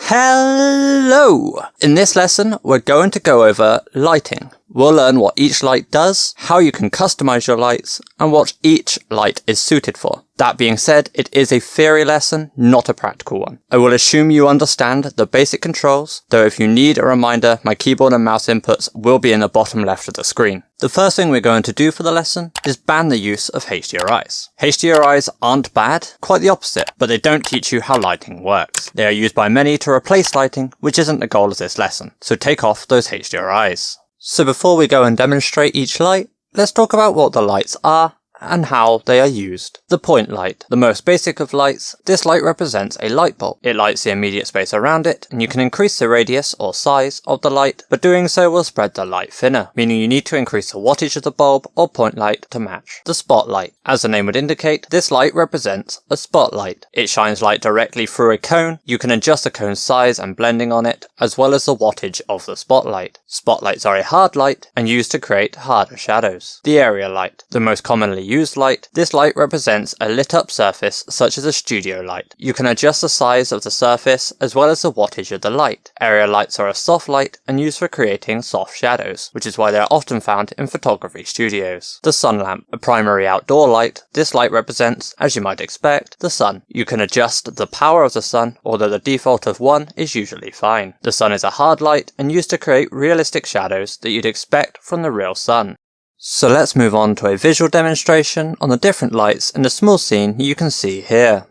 Hello! In this lesson, we're going to go over lighting. We'll learn what each light does, how you can customize your lights, and what each light is suited for. That being said, it is a theory lesson, not a practical one. I will assume you understand the basic controls, though if you need a reminder, my keyboard and mouse inputs will be in the bottom left of the screen. The first thing we're going to do for the lesson is ban the use of HDRIs. HDRIs aren't bad, quite the opposite, but they don't teach you how lighting works. They are used by many to replace lighting, which isn't the goal of this lesson, so take off those HDRIs. So before we go and demonstrate each light, let's talk about what the lights are and how they are used. The point light, the most basic of lights, this light represents a light bulb. It lights the immediate space around it, and you can increase the radius or size of the light, but doing so will spread the light thinner, meaning you need to increase the wattage of the bulb or point light to match. The spotlight, as the name would indicate, this light represents a spotlight. It shines light directly through a cone. You can adjust the cone's size and blending on it, as well as the wattage of the spotlight. Spotlights are a hard light and used to create harder shadows. The area light, the most commonly used light. This light represents a lit up surface such as a studio light. You can adjust the size of the surface as well as the wattage of the light. Area lights are a soft light and used for creating soft shadows, which is why they are often found in photography studios. The sun lamp, a primary outdoor light. This light represents, as you might expect, the sun. You can adjust the power of the sun, although the default of 1 is usually fine. The sun is a hard light and used to create realistic shadows that you'd expect from the real sun. So let's move on to a visual demonstration on the different lights in the small scene you can see here.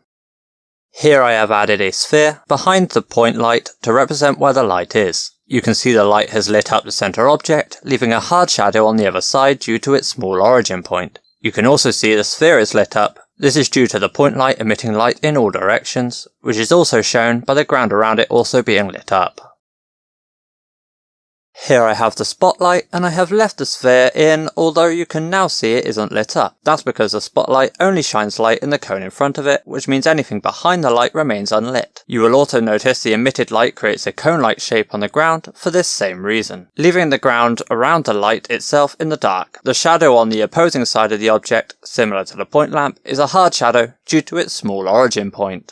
Here I have added a sphere behind the point light to represent where the light is. You can see the light has lit up the center object, leaving a hard shadow on the other side due to its small origin point. You can also see the sphere is lit up. This is due to the point light emitting light in all directions, which is also shown by the ground around it also being lit up. Here I have the spotlight, and I have left the sphere in, although you can now see it isn't lit up. That's because the spotlight only shines light in the cone in front of it, which means anything behind the light remains unlit. You will also notice the emitted light creates a cone-like shape on the ground for this same reason, leaving the ground around the light itself in the dark. The shadow on the opposing side of the object, similar to the point lamp, is a hard shadow due to its small origin point.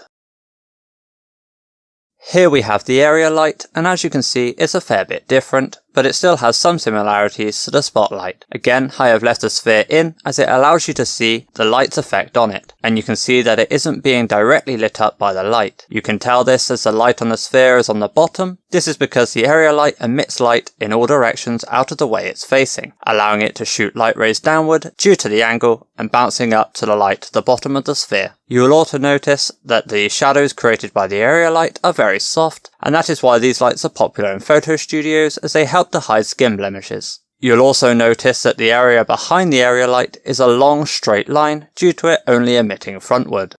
Here we have the area light, and as you can see, it's a fair bit different, but it still has some similarities to the spotlight. Again, I have left the sphere in as it allows you to see the light's effect on it, and you can see that it isn't being directly lit up by the light. You can tell this as the light on the sphere is on the bottom. This is because the area light emits light in all directions out of the way it's facing, allowing it to shoot light rays downward due to the angle and bouncing up to the light at the bottom of the sphere. You will also notice that the shadows created by the area light are very soft, and that is why these lights are popular in photo studios as they help to hide skin blemishes. You'll also notice that the area behind the area light is a long straight line due to it only emitting frontward.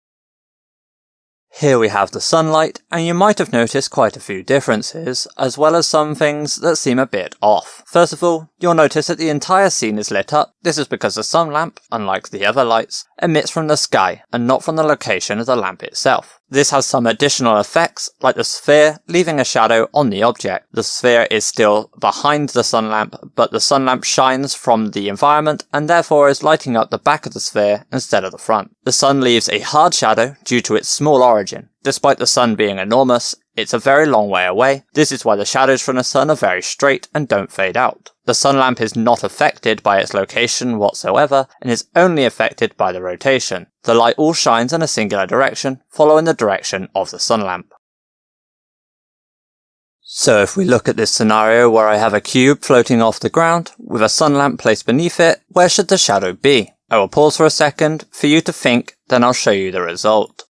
Here we have the sunlight, and you might have noticed quite a few differences, as well as some things that seem a bit off. First of all, you'll notice that the entire scene is lit up. This is because the sun lamp, unlike the other lights, emits from the sky and not from the location of the lamp itself. This has some additional effects, like the sphere leaving a shadow on the object. The sphere is still behind the sun lamp, but the sun lamp shines from the environment and therefore is lighting up the back of the sphere instead of the front. The sun leaves a hard shadow due to its small origin. Despite the sun being enormous, it's a very long way away. This is why the shadows from the sun are very straight and don't fade out. The sun lamp is not affected by its location whatsoever and is only affected by the rotation. The light all shines in a singular direction, following the direction of the sun lamp. So if we look at this scenario where I have a cube floating off the ground with a sun lamp placed beneath it, where should the shadow be? I will pause for a second for you to think, then I'll show you the result.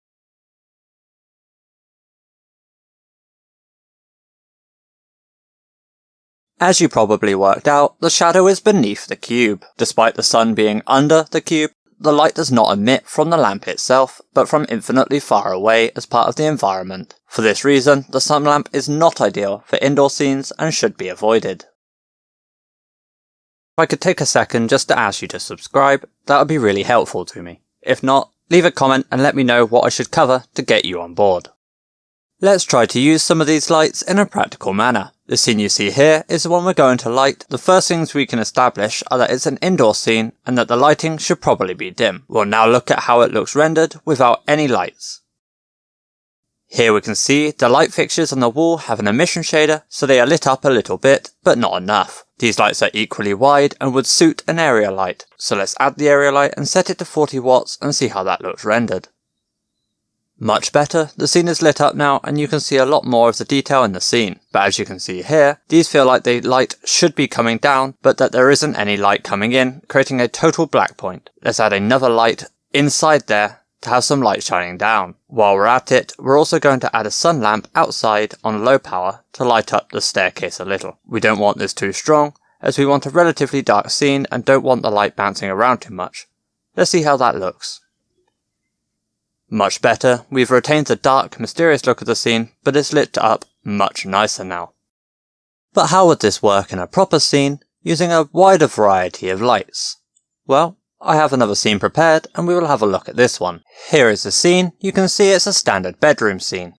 As you probably worked out, the shadow is beneath the cube. Despite the sun being under the cube, the light does not emit from the lamp itself, but from infinitely far away as part of the environment. For this reason, the sun lamp is not ideal for indoor scenes and should be avoided. If I could take a second just to ask you to subscribe, that would be really helpful to me. If not, leave a comment and let me know what I should cover to get you on board. Let's try to use some of these lights in a practical manner. The scene you see here is the one we're going to light. The first things we can establish are that it's an indoor scene and that the lighting should probably be dim. We'll now look at how it looks rendered without any lights. Here we can see the light fixtures on the wall have an emission shader, so they are lit up a little bit, but not enough. These lights are equally wide and would suit an area light, so let's add the area light and set it to 40 watts and see how that looks rendered. Much better, the scene is lit up now and you can see a lot more of the detail in the scene, but as you can see here, these feel like the light should be coming down, but that there isn't any light coming in, creating a total black point. Let's add another light inside there to have some light shining down. While we're at it, we're also going to add a sun lamp outside on low power to light up the staircase a little. We don't want this too strong, as we want a relatively dark scene and don't want the light bouncing around too much. Let's see how that looks. Much better, we've retained the dark, mysterious look of the scene, but it's lit up much nicer now. But how would this work in a proper scene, using a wider variety of lights? Well, I have another scene prepared, and we will have a look at this one. Here is the scene. You can see it's a standard bedroom scene.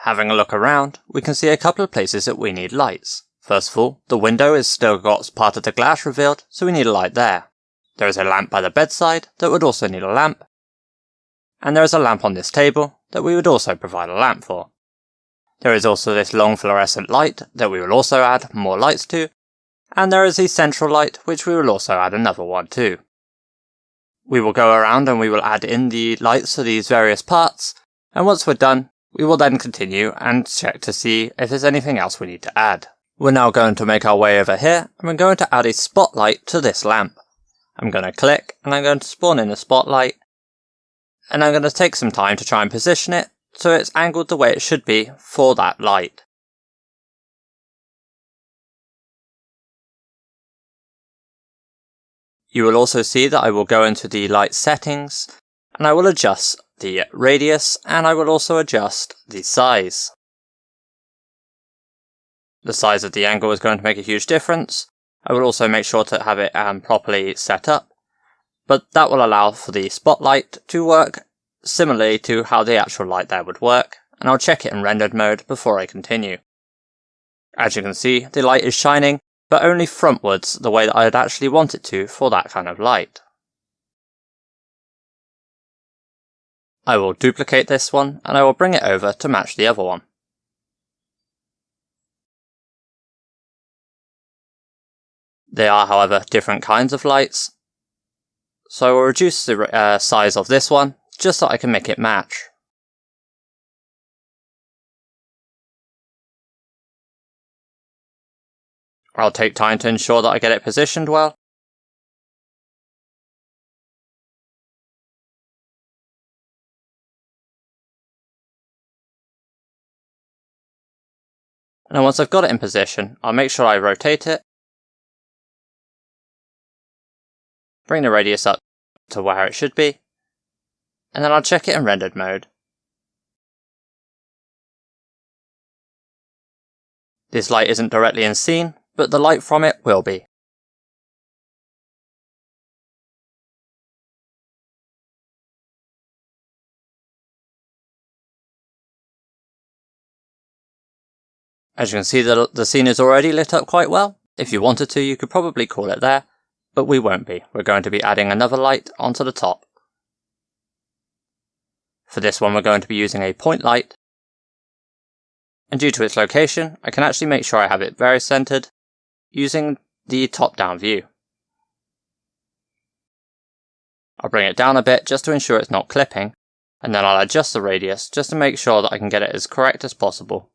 Having a look around, we can see a couple of places that we need lights. First of all, the window is still got part of the glass revealed, so we need a light there. There is a lamp by the bedside that would also need a lamp. And there is a lamp on this table that we would also provide a lamp for. There is also this long fluorescent light that we will also add more lights to, and there is the central light which we will also add another one to. We will go around and we will add in the lights for these various parts, and once we're done, we will then continue and check to see if there's anything else we need to add. We're now going to make our way over here, and we're going to add a spotlight to this lamp. I'm going to click, and I'm going to spawn in a spotlight, and I'm going to take some time to try and position it so it's angled the way it should be for that light. You will also see that I will go into the light settings and I will adjust the radius and I will also adjust the size. The size of the angle is going to make a huge difference. I will also make sure to have it properly set up, but that will allow for the spotlight to work similarly to how the actual light there would work, and I'll check it in rendered mode before I continue. As you can see, the light is shining, but only frontwards the way that I'd actually want it to for that kind of light. I will duplicate this one, and I will bring it over to match the other one. They are, however, different kinds of lights, so I will reduce the size of this one, just so I can make it match. I'll take time to ensure that I get it positioned well. And then once I've got it in position, I'll make sure I rotate it. Bring the radius up to where it should be. And then I'll check it in rendered mode. This light isn't directly in scene, but the light from it will be. As you can see, the scene is already lit up quite well. If you wanted to, you could probably call it there, but we won't be. We're going to be adding another light onto the top. For this one, we're going to be using a point light. And due to its location, I can actually make sure I have it very centered using the top-down view. I'll bring it down a bit just to ensure it's not clipping, and then I'll adjust the radius just to make sure that I can get it as correct as possible.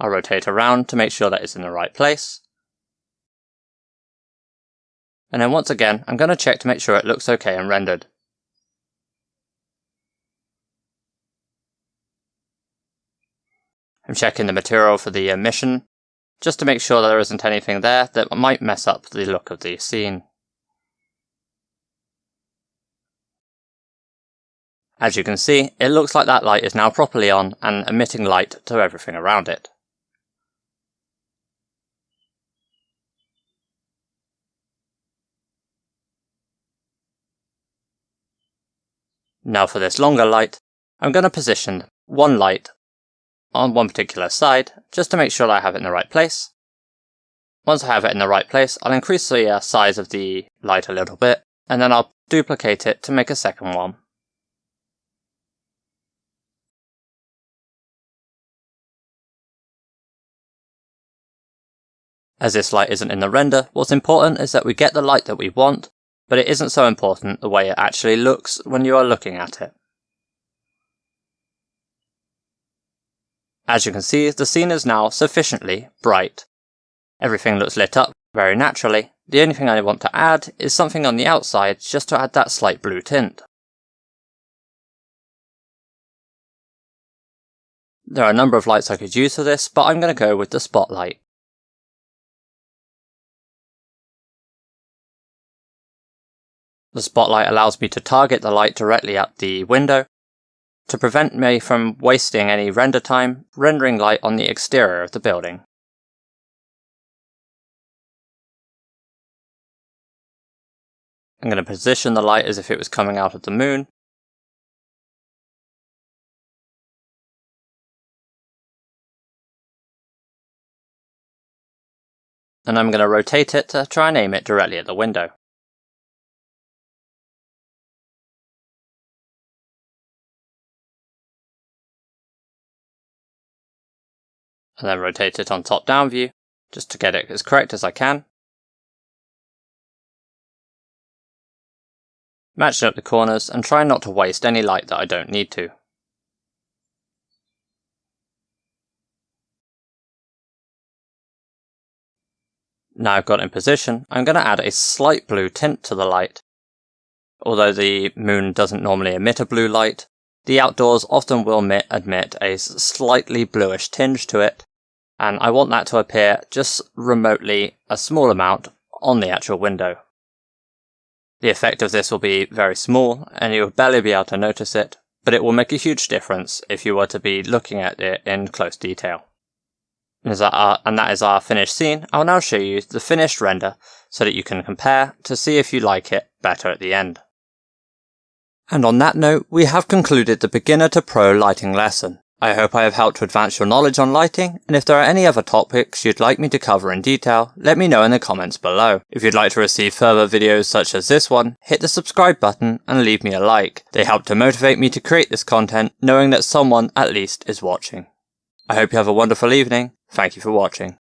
I'll rotate around to make sure that it's in the right place. And then once again, I'm going to check to make sure it looks okay and rendered. I'm checking the material for the emission, just to make sure that there isn't anything there that might mess up the look of the scene. As you can see, it looks like that light is now properly on and emitting light to everything around it. Now for this longer light, I'm going to position one light on one particular side, just to make sure that I have it in the right place. Once I have it in the right place, I'll increase the size of the light a little bit, and then I'll duplicate it to make a second one. As this light isn't in the render, what's important is that we get the light that we want, but it isn't so important the way it actually looks when you are looking at it. As you can see, the scene is now sufficiently bright. Everything looks lit up very naturally. The only thing I want to add is something on the outside just to add that slight blue tint. There are a number of lights I could use for this, but I'm going to go with the spotlight. The spotlight allows me to target the light directly at the window, to prevent me from wasting any render time rendering light on the exterior of the building. I'm going to position the light as if it was coming out of the moon. And I'm going to rotate it to try and aim it directly at the window. And then rotate it on top-down view, just to get it as correct as I can. Matching up the corners and try not to waste any light that I don't need to. Now I've got it in position, I'm going to add a slight blue tint to the light. Although the moon doesn't normally emit a blue light, the outdoors often will admit a slightly bluish tinge to it, and I want that to appear just remotely a small amount on the actual window. The effect of this will be very small, and you'll barely be able to notice it, but it will make a huge difference if you were to be looking at it in close detail. And that is our finished scene. I'll now show you the finished render so that you can compare to see if you like it better at the end. And on that note, we have concluded the beginner to pro lighting lesson. I hope I have helped to advance your knowledge on lighting, and if there are any other topics you'd like me to cover in detail, let me know in the comments below. If you'd like to receive further videos such as this one, hit the subscribe button and leave me a like. They help to motivate me to create this content, knowing that someone at least is watching. I hope you have a wonderful evening. Thank you for watching.